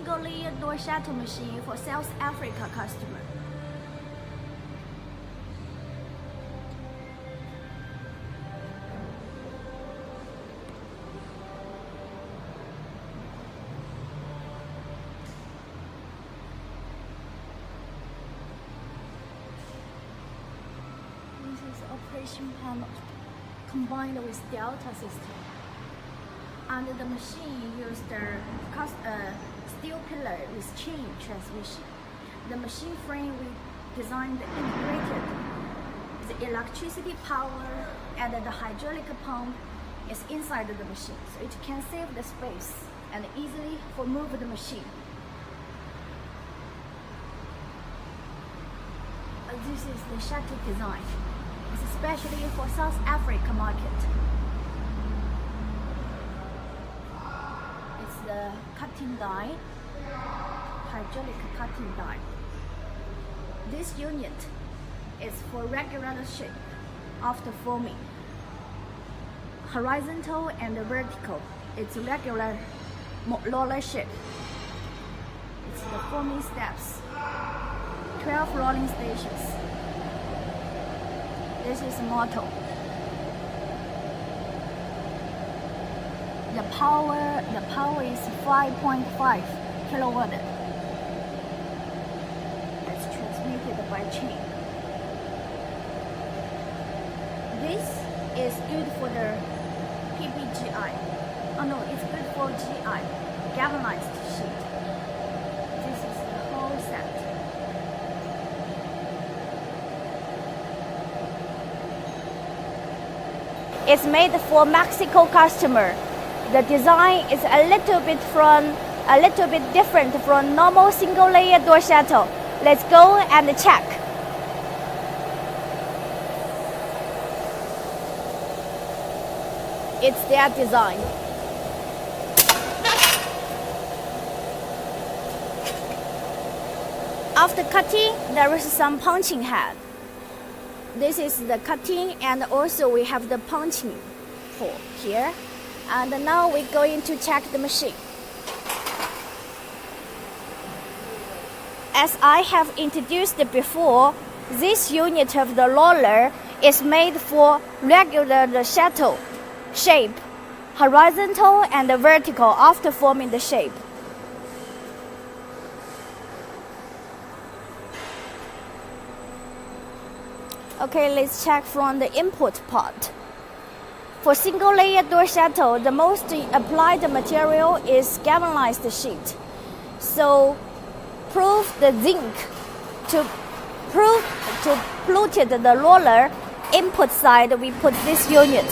single-layer door shutter machine for South Africa customer. This is the operation panel combined with Delta system. And the machine used steel pillar with chain transmission. The machine frame we designed integrated the electricity power and the hydraulic pump is inside the machine, so it can save the space and easily move the machine. This is the shutter design. It's especially for South Africa market. It's the cutting die, hydraulic cutting die. This unit is for regular shape after forming. Horizontal and vertical. It's regular roller shape. It's the forming steps. 12 rolling stations. This is motor. The power is 5.5 kilowatt. It's transmitted by chain. This is good for the PPGI. Oh no, it's good for GI, galvanized sheet. This is the whole set. It's made for Mexico customer. The design is a little bit different from normal single layer door shutter. Let's go and check. It's their design. After cutting, there is some punching head. This is the cutting, and also we have the punching hole here. And now we're going to check the machine. As I have introduced before, this unit of the roller is made for regular shuttle shape, horizontal and vertical after forming the shape. Okay, let's check from the input part. For single layer door shutter, the most applied material is galvanized sheet. So prove the zinc to fluted the roller input side, we put this unit.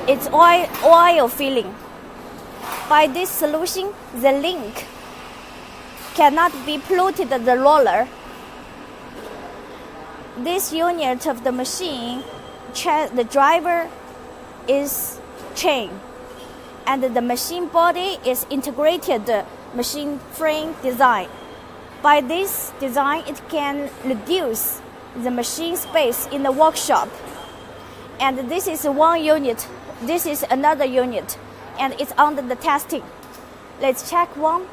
It's oil filling. By this solution, the link cannot be polluted the roller. This unit of the machine, the driver is chain, and the machine body is integrated machine frame design. By this design, it can reduce the machine space in the workshop. And this is one unit, this is another unit, and it's under the testing. Let's check one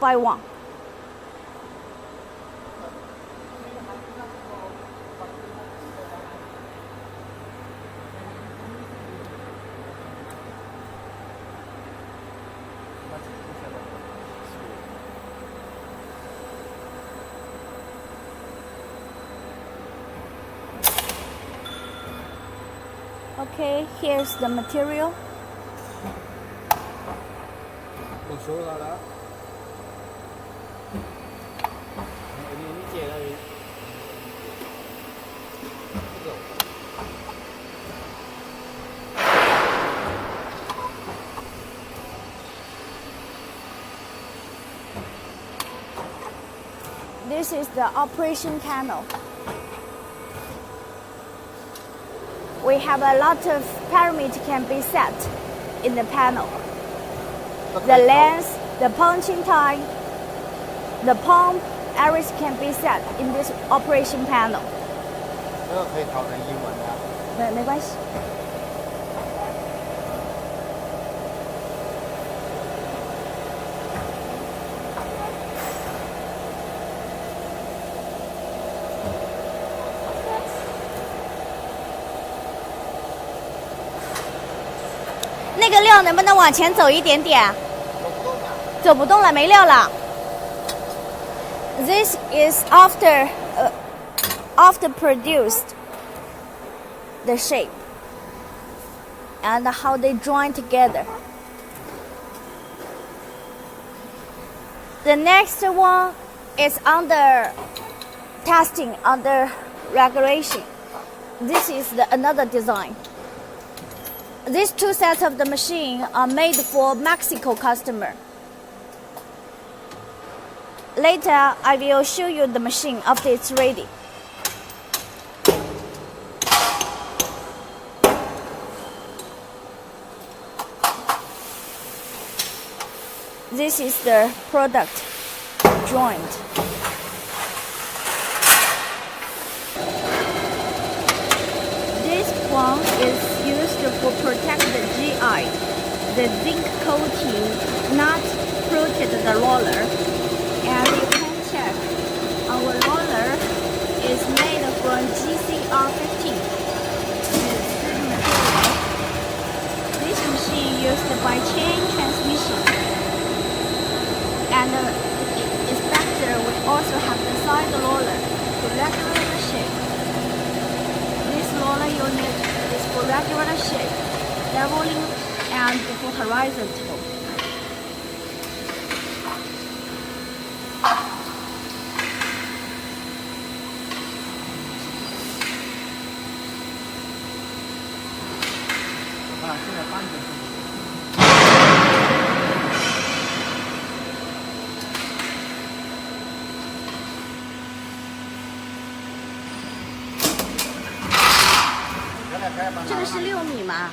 by one. Okay, here's the material. This is the operation panel. We have a lot of parameters can be set in the panel. The length, the punching time, the pump, everything can be set in this operation panel. 这个可以调成英文的。没关系。料能不能往前走一点点？走不动了，没料了。This is after produced the shape and how they join together. The next one is under testing, under regulation. This is another design. These two sets of the machine are made for Mexico customer. Later, I will show you the machine after it's ready. This is the product joint. This one is used for protect the GI. The zinc coating not coated the roller. And you can check our roller is made from GCR15. This machine used by chain transmission. And the inspector would also have the side roller to regulate the shape. This roller unit is for regular shape, leveling, and for horizontal. $6这个是6米吗？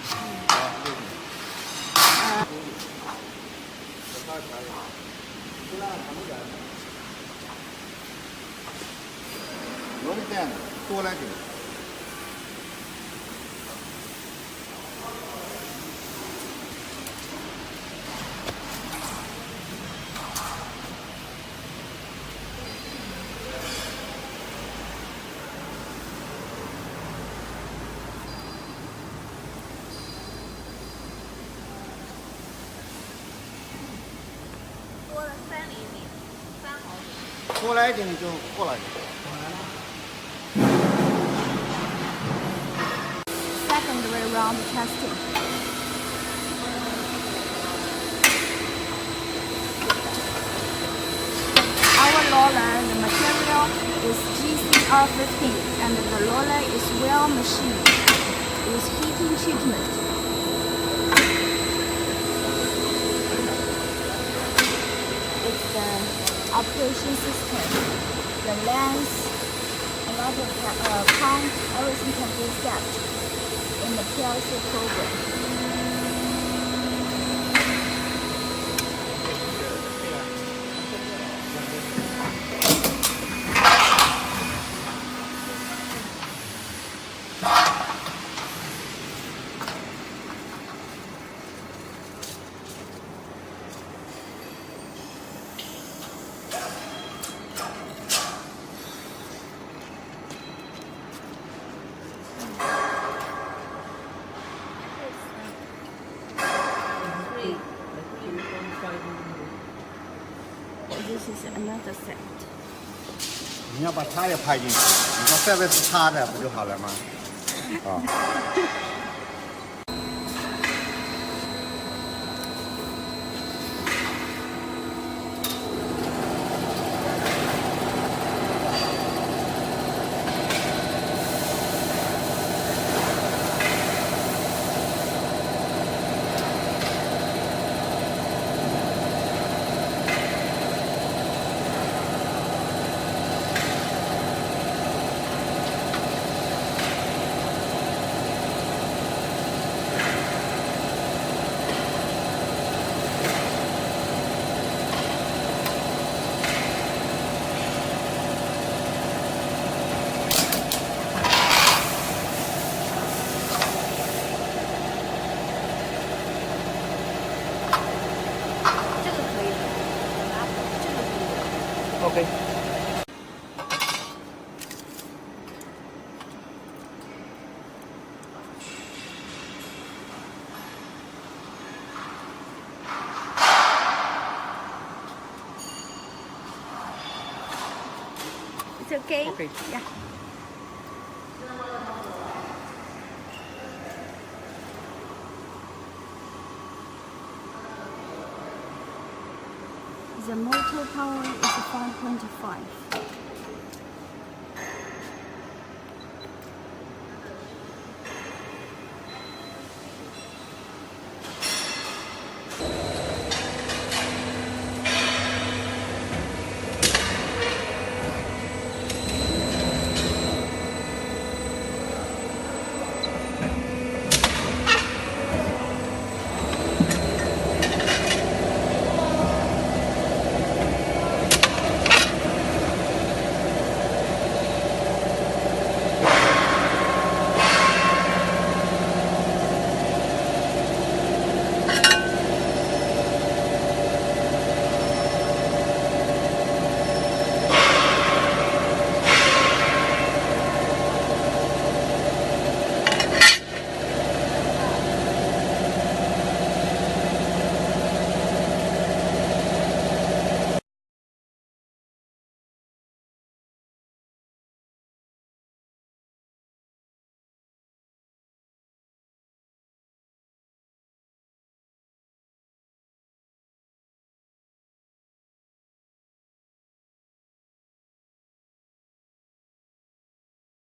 有的这样的多来点。多来一点就过来一点。Secondary round testing. Our roller, the material is GCR15 and the roller is well machined with heating treatment. It's the operation system, the lens, a lot of count, everything can be set in the PLC program. This is another set. 你要把它也拍进去，你看这边是插的，不就好了吗？啊。okay? Okay. Yeah. The motor power is 5.5.